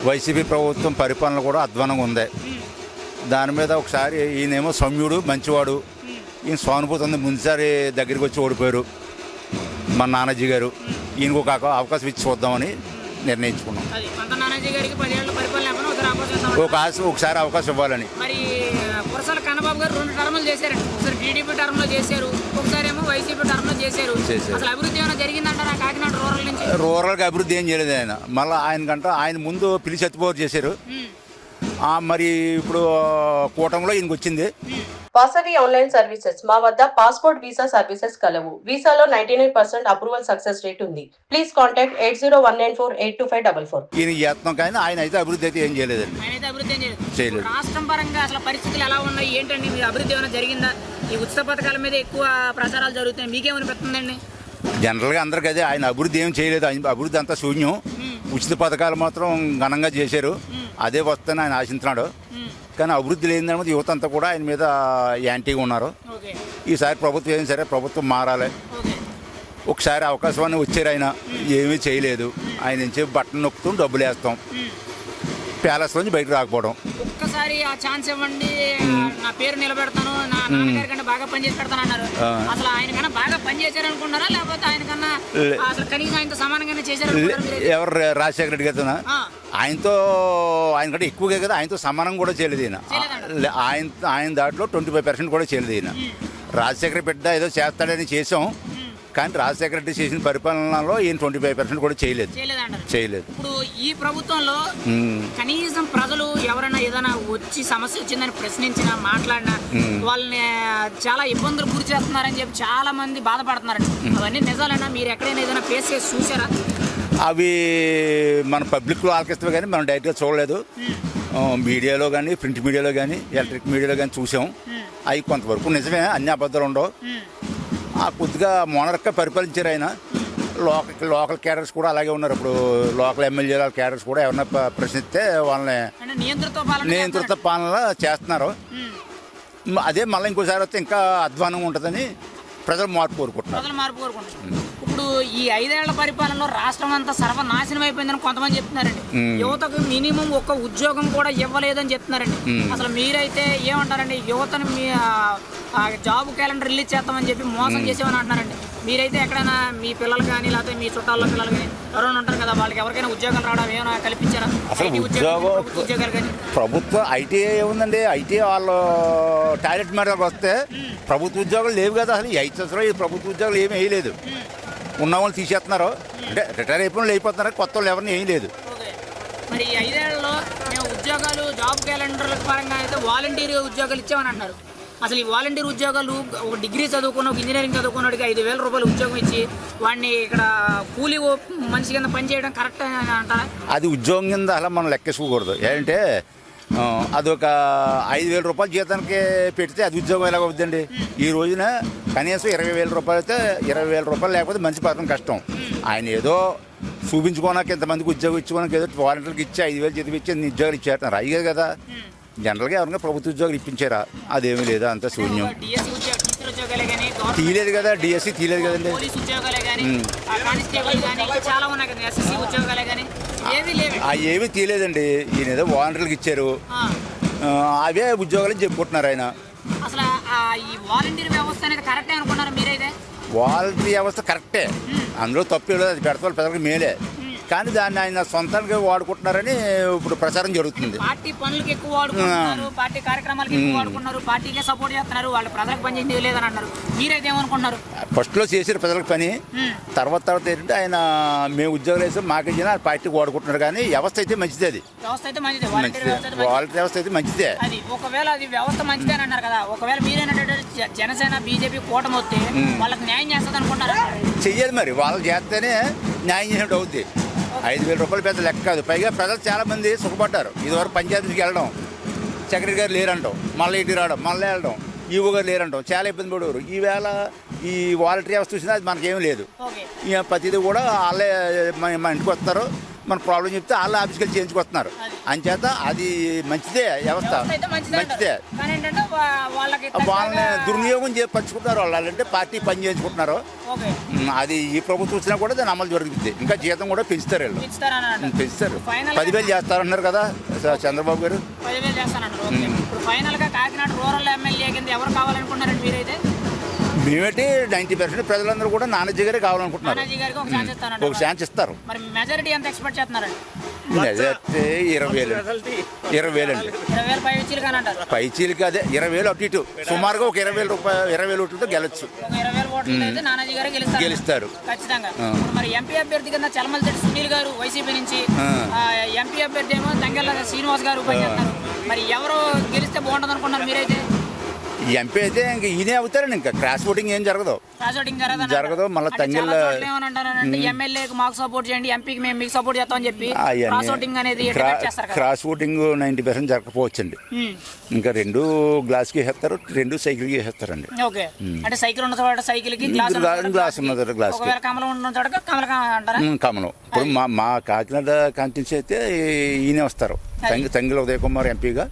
YCP ప్రభుత్వం పరిపాలన కూడా అధ్వానంగా ఉంది. దాని మీద ఒకసారి ఈయనేమో సౌమ్యుడు మంచివాడు, ఈయన సానుభూతి ఉంది. ముందుసారి దగ్గరికి వచ్చి ఓడిపోయారు మన నానాజీ గారు. ఈయనకు ఒక అవకాశం ఇచ్చి చూద్దామని నిర్ణయించుకున్నాం. ఒకసారి అవకాశం ఇవ్వాలని. మరి కురసాల కన్నబాబు గారు 2 టర్ములు చేశారండి. ఒకసారి టీడీపీ టర్మ్లో చేశారు, ఒకసారి ఏమో వైసీపీ టర్మ్లో చేశారు. అసలు అభివృద్ధి ఏమైనా జరిగిందంటారా కాకినాడ రూరల్ నుంచి? రూరల్గా అభివృద్ధి ఏం చేయలేదు ఆయన. మళ్ళీ ఆయన ముందు పిలిచి ఎత్తిపోరు చేశారు. మరి ఇప్పుడు కూటమిలో ఈయనకు వచ్చింది. Vasavi online services. మా వద్ద పాస్పోర్ట్ వీసా సర్వీసెస్ కలవు. వీసాలో 99% అప్రూవల్ సక్సెస్ రేట్ ఉంది. Please contact 8019482544. ఈయన యత్నం కానీ ఆయన అయితే అభివృద్ధి అయితే ఏం చేయలేదండి. చేయలేదు. రాష్ట్రం పరంగా అసలు పరిస్థితులు ఎలా ఉన్నాయి ఏంటండి? మీ అభివృద్ధి ఏమైనా జరిగిందా? ఈ ఉచిత పథకాల మీద ఎక్కువ ప్రచారాలు జరుగుతాయి, మీకేమనిపిస్తుందండి? జనరల్గా అందరికీ అదే, ఆయన అభివృద్ధి ఏం చేయలేదు. ఆయన అభివృద్ధి అంతా శూన్యం. ఉచిత పథకాలు మాత్రం ఘనంగా చేశారు. అదే వస్తుందని ఆయన ఆశిస్తున్నాడు. కానీ అభివృద్ధి లేనిదన్నది యువత అంతా కూడా ఆయన మీద యాంటీగా ఉన్నారు. ఈసారి ప్రభుత్వం ఏం సరే ప్రభుత్వం మారాలి. ఒకసారి అవకాశాన్ని వచ్చారు, ఆయన ఏమీ చేయలేదు. ఆయన నుంచి బట్టలు నొక్కుతూ డబ్బులు వేస్తాం, ప్యాలెస్ నుంచి బయటకు రాకపోవడం. ఒక్కసారి ఆ ఛాన్స్ ఇవ్వండి, నా పేరు నిలబెడతాను, నా నాన్నగారి కన్నా బాగా పనిచేసి పెడతాను అన్నారు. అసలు ఆయన కన్నా బాగా పనిచేశారు అనుకున్నారా, లేకపోతే ఆయన కన్నా అసలు కనీసం ఆయనతో సమానంగానే చేశారు? ఎవరు? రాజశేఖర రెడ్డి గారితో ఆయన కంటే ఎక్కువగా కదా, ఆయనతో సమానం కూడా చేయలేదు ఈయన. ఆయన దాంట్లో 25% కూడా చేయలేదు ఈయన. రాజశేఖర బిడ్డ ఏదో చేస్తాడని చేసాం, కానీ రాజశేఖర రెడ్డి చేసిన పరిపాలనలో ఈయన 25% కూడా చేయలేదు. ఇప్పుడు ఈ ప్రభుత్వంలో కనీసం ప్రజలు ఎవరైనా ఏదైనా వచ్చి సమస్య వచ్చిందని ప్రశ్నించినా మాట్లాడినా వాళ్ళని చాలా ఇబ్బందులు గురి చేస్తున్నారని చెప్పి చాలా మంది బాధపడుతున్నారండి. అవన్నీ నిజాలైనా? మీరు ఎక్కడైనా ఏదైనా ఫేస్ చేసి చూసారా? అవి మన పబ్లిక్లో ఆలకిస్తాం కానీ మనం డైరెక్ట్గా చూడలేదు. మీడియాలో కానీ, ప్రింట్ మీడియాలో కానీ, ఎలక్ట్రిక్ మీడియాలో కానీ చూసాం. అవి కొంతవరకు నిజమే, అన్ని అబద్ధాలు ఉండవు. కొద్దిగా మోనర్గా పరిపాలించారు ఆయన. లోకల్ క్యాడర్స్ కూడా అలాగే ఉన్నారు. ఇప్పుడు లోకల్ ఎమ్మెల్యేల క్యాడర్స్ కూడా ఎవరైనా ప్రశ్నిస్తే వాళ్ళని నియంత్రిత పాలన చేస్తున్నారు. అదే మళ్ళీ ఇంకోసారి వస్తే ఇంకా అధ్వానంగా ఉంటుందని ప్రజలు మార్పు కోరుకుంటున్నారు. ఇప్పుడు ఈ 5 ఏళ్ల పరిపాలనలో రాష్ట్రం అంతా సర్వనాశనం అయిపోయిందని కొంతమంది చెప్తున్నారండి. యువతకు మినిమం ఒక ఉద్యోగం కూడా ఇవ్వలేదని చెప్తున్నారండి. అసలు మీరైతే ఏమంటారండి? యువతను మీ జాబ్ క్యాలెండర్ రిలీజ్ చేస్తామని చెప్పి మోసం చేసేవని అంటున్నారండి. మీరైతే ఎక్కడైనా మీ పిల్లలు కానీ లేకపోతే మీ చుట్టాల పిల్లలు కానీ ఎవరైనా ఉంటారు కదా, వాళ్ళకి ఎవరికైనా ఉద్యోగాలు రావడం ఏమైనా కల్పించారా? ఉద్యోగాలు కానీ ప్రభుత్వం ఐటీఐ ఏముందండి? ఐటీఐ వాళ్ళు టాయిలెట్ మీదకి వస్తే ప్రభుత్వ ఉద్యోగాలు లేవు కదా. అసలు ఈ 5 సంవత్సరాలు ఈ ప్రభుత్వ ఉద్యోగాలు ఏమీ వేయలేదు. ఉన్న వాళ్ళు తీసేస్తున్నారు, అంటే రిటైర్ అయిపోయిన వాళ్ళు అయిపోతున్నారు, కొత్త వాళ్ళు ఎవరిని ఏం లేదు. మరి 5 ఏళ్లలో మేము ఉద్యోగాలు జాబ్ క్యాలెండర్ల పరంగా అయితే వాలంటీర్ ఉద్యోగాలు ఇచ్చామని అంటున్నారు. అసలు ఈ వాలంటీర్ ఉద్యోగాలు ఒక డిగ్రీ చదువుకున్న, ఒక ఇంజనీరింగ్ చదువుకున్నవాడికి 5,000 రూపాయలు ఉద్యోగం ఇచ్చి వాడిని ఇక్కడ కూలీ మనిషి కింద పనిచేయడం కరెక్ట్ అంటారా? అది ఉద్యోగం కింద అలా మనం లెక్కేసుకోకూడదు. ఏంటంటే అదొక 5,000 రూపాయల జీతానికి పెడితే అది ఉద్యోగం ఎలాగ అవుతుందండి? ఈ రోజున కనీసం 20,000 రూపాయలు అయితే 20,000 రూపాయలు లేకపోతే మంచి పథకం కష్టం. ఆయన ఏదో చూపించుకోనాక ఇంతమందికి ఉద్యోగం ఇచ్చుకోవడానికి ఏదో వాలంటీర్కి ఇచ్చి 5,000 జీతం ఇచ్చి ఉద్యోగాలు ఇచ్చేస్తున్నారు. అయ్యే కదా. జనరల్గా ఎవరైనా ప్రభుత్వ ఉద్యోగాలు ఇప్పించారా? అదేమీ లేదా, అంత శూన్యం. తీయలేదు కదా, డిఎస్సి తీయలేదు కదండి. ఏమీ తీయలేదండి. ఈయన ఏదో వాలంటీర్లకు ఇచ్చారు, అవే ఉద్యోగాలు చెప్పుకుంటున్నారు ఆయన. అసలు ఈ వాలంటీర్ వ్యవస్థ అనేది కరెక్టే అనుకున్నారు మీరైతే? వాలంటీర్ వ్యవస్థ కరెక్టే, అందులో తప్పు లేదు. అది పెడతారు ప్రజలకు మేలే. కానీ దాన్ని ఆయన సొంతానికి వాడుకుంటున్నారని ఇప్పుడు ప్రచారం జరుగుతుంది. పార్టీ పనులకు ఎక్కువ వాడుకుంటున్నారు, పార్టీ కార్యక్రమాలకు ఎక్కువ వాడుకుంటున్నారు, పార్టీకే సపోర్ట్ చేస్తున్నారు, వాళ్ళు ప్రజలకు పని చేసి లేదని అంటారు. మీరైతే ఏమనుకుంటున్నారు? ఫస్ట్లో చేసారు ప్రజలకు పని, తర్వాత ఏంటంటే ఆయన మేము ఉద్యోగాలు వేసి మాకు ఇచ్చిన పార్టీకి వాడుకుంటున్నారు. కానీ వ్యవస్థ అయితే మంచిది. అది వాలంటీర్ వ్యవస్థ అయితే మంచిదే. అది ఒకవేళ అది వ్యవస్థ మంచిదే అని అన్నారు కదా, ఒకవేళ మీరేంటంటే జనసేన బీజేపీ కూటమి వస్తే వాళ్ళకి న్యాయం చేస్తుంది అనుకుంటారా? చెయ్యాలి, మరి వాళ్ళు చేస్తేనే న్యాయం చేసినట్టు అవుద్ది. 5,000 రూపాయలు పెద్ద లెక్క కాదు. పైగా ప్రజలు చాలామంది సుఖపడ్డారు. ఇదివరకు పంచాయతీకి వెళ్ళడం, సెక్రటరీ గారు లేరంటాం, మళ్ళీ ఇంటికి రావడం, మళ్ళీ వెళ్ళడం, ఈవో గారు లేరంటాం, చాలా ఇబ్బంది పడేవారు. ఈవేళ ఈ వాలంటరీ వ్యవస్థ చూసినా అది మనకేం లేదు. ఓకే ఇక ప్రతిదీ కూడా వాళ్ళే మన ఇంటికి వస్తారు, మన ప్రాబ్లం చెప్తే వాళ్ళ ఆఫీస్కి వెళ్ళి చేయించుకొస్తున్నారు. అంచేత అది మంచిదే వ్యవస్థ, అయితే మంచిదే మంచిదే. అంటారు. కానీ ఏంటంటే వాళ్ళకి వాళ్ళని దుర్వినియోగం పంచుకుంటున్నారు. వాళ్ళంటే పార్టీ పని చేయించుకుంటున్నారు. ఓకే అది ఈ ప్రభుత్వం వచ్చినా కూడా దాని అమలు జరుగుతుంది. ఇంకా జీతం కూడా పెంచుతారు వీళ్ళు, ఇస్తారని అంటారు. పెంచుతారు. Final 10,000 చేస్తారన్నారు కదా చంద్రబాబు గారు. 10,000 చేస్తానంటారు. ఓకే. ఇప్పుడు ఫైనల్ గా కాకినాడ రూరల్ ఎమ్మెల్యే కింద ఎవరు కావాలనుకున్నారండి మీరైతే? మేమైతే 90% ప్రజలందరూ కూడా నానాజీ గారే కావాలనుకుంటున్నారు. నానాజీ గారికి ఒక ఛాన్స్ ఇస్తానంటారు. ఒక ఛాన్స్ ఇస్తారు. మరి మెజారిటీ ఎంత ఎక్స్పెక్ట్ చేస్తున్నారండి? అయితే 20,000 అండి. 20,000 పై వచ్చి కానీ అంటారు. పైచీలకి అదే 20,000 అటు ఇటు సుమారుగా ఒక 20,000 ఓట్లతో గెలొచ్చు. ఒక 20,000 ఓట్లు అయితే నానాజీ గారే గెలుస్తారు ఖచ్చితంగా. ఇప్పుడు మరి ఎంపీ అభ్యర్థి కింద చలమలశెట్టి సునీల్ గారు వైసీపీ నుంచి, ఎంపీ అభ్యర్థి ఏమో తంగెళ్ళ శ్రీనివాస్ గారు పనిచేస్తారు. మరి ఎవరు గెలిస్తే బాగుంటుంది అనుకున్నారు మీరైతే? ఎంపీ అయితే ఇంక ఈయనే అవుతారండి. ఇంకా క్రాస్ ఓటింగ్ ఏం జరగదు. జరగదు. మళ్ళీ తంగెళ్ళ ఎమ్మెల్యేకి మాకు సపోర్ట్ చేయండి, ఎంపీకి మేము మీకు సపోర్ట్ చేస్తామని చెప్పి క్రాస్ ఓటింగ్ అనేది క్రాస్ ఓటింగ్ 90% జరగకపోవచ్చండి. ఇంకా 2 గ్లాస్కి వేస్తారు, 2 సైకిల్కి వేస్తారండి. ఓకే. అంటే సైకిల్ ఉన్న చోట సైకిల్ కి గ్లాస్ ఉన్న చోట గ్లాస్ కమలం ఉన్న చోట కమలం. ఇప్పుడు మా కాకినాడ కాన్స్టిట్యూన్సీ అయితే ఈయనే వస్తారు. తంగెళ్ళ ఉదయ్ కుమార్ ఎంపీగా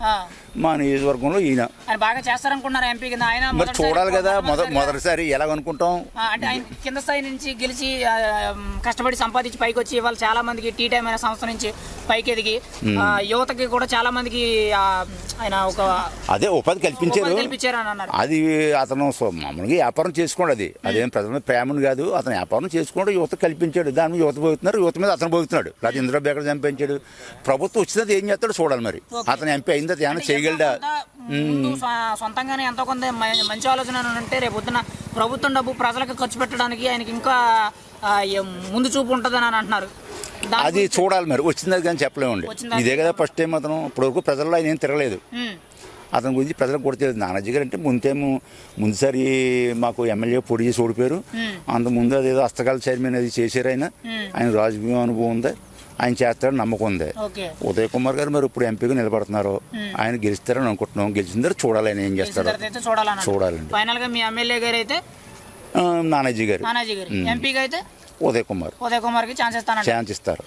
మా నియోజకవర్గంలో ఈయన బాగా చేస్తారనుకున్నారు ఎంపీ కింద. ఆయన మరి చూడాలి కదా మొదటిసారి ఎలాగనుకుంటాం. అంటే ఆయన కింద స్థాయి నుంచి గెలిచి కష్టపడి సంపాదించి పైకి వచ్చి ఇవాళ చాలా మందికి టీ టైం అనే సంస్థ నుంచి పైకి ఎదిగి యువతకి కూడా చాలా మందికి ఆయన ఒక అదే ఉపాధి కల్పించారు అని అన్నారు. అది అతను మామూలుగా వ్యాపారం చేసుకోండి. అదేం ప్రజల ప్రేమను కాదు, అతను వ్యాపారం చేసుకోండి, యువత కల్పించాడు. దాని మీద యువత పోతున్నారు, యువత మీద అతను పోతున్నాడు. లేకపోతే ఇంద్రా బేకర్ చంపించాడు. ప్రభుత్వం వచ్చినది ఏం చేస్తాడు చూడాలి. మరి అతను ఎంపీ అయింది ఏమైనా చేయగలడా? సొంతంగానే ఎంతో కొంత మంచి ఆలోచన ఉంటే రేపు పొద్దున ప్రభుత్వం డబ్బు ప్రజలకు ఖర్చు పెట్టడానికి ఆయనకి ఇంకా ముందు చూపు ఉంటుందని అని అంటున్నారు. అది చూడాలి. మరి వచ్చింది కానీ చెప్పలేమండి. ఇదే కదా ఫస్ట్ టైం అతను ఇప్పటివరకు ప్రజల్లో ఆయన ఏం తిరగలేదు. అతని గురించి ప్రజలకు కూడా తెలియదు. నానాజీ గారు అంటే ముందుసారి మాకు ఎమ్మెల్యే పొడి చేసి ఓడిపోయారు. అంతకుముందు అదేదో హస్తకాల చైర్మన్ అది చేశారు. ఆయన రాజకీయ అనుభవం ఉంది, ఆయన చేస్తారని నమ్మకం ఉంది. ఉదయ్ కుమార్ గారు మరి ఇప్పుడు ఎంపీగా నిలబడుతున్నారు. ఆయన గెలుస్తారని అనుకుంటున్నాం. గెలిచిన తర్వాత చూడాలి ఆయన ఏం చేస్తారో చూడాలండి. ఫైనల్ గా మీ ఎమ్మెల్యే గారు అయితే నానాజీ గారు, ఎంపీగా అయితే ఉదయ్ కుమార్ కి ఛాన్స్ ఇస్తారు.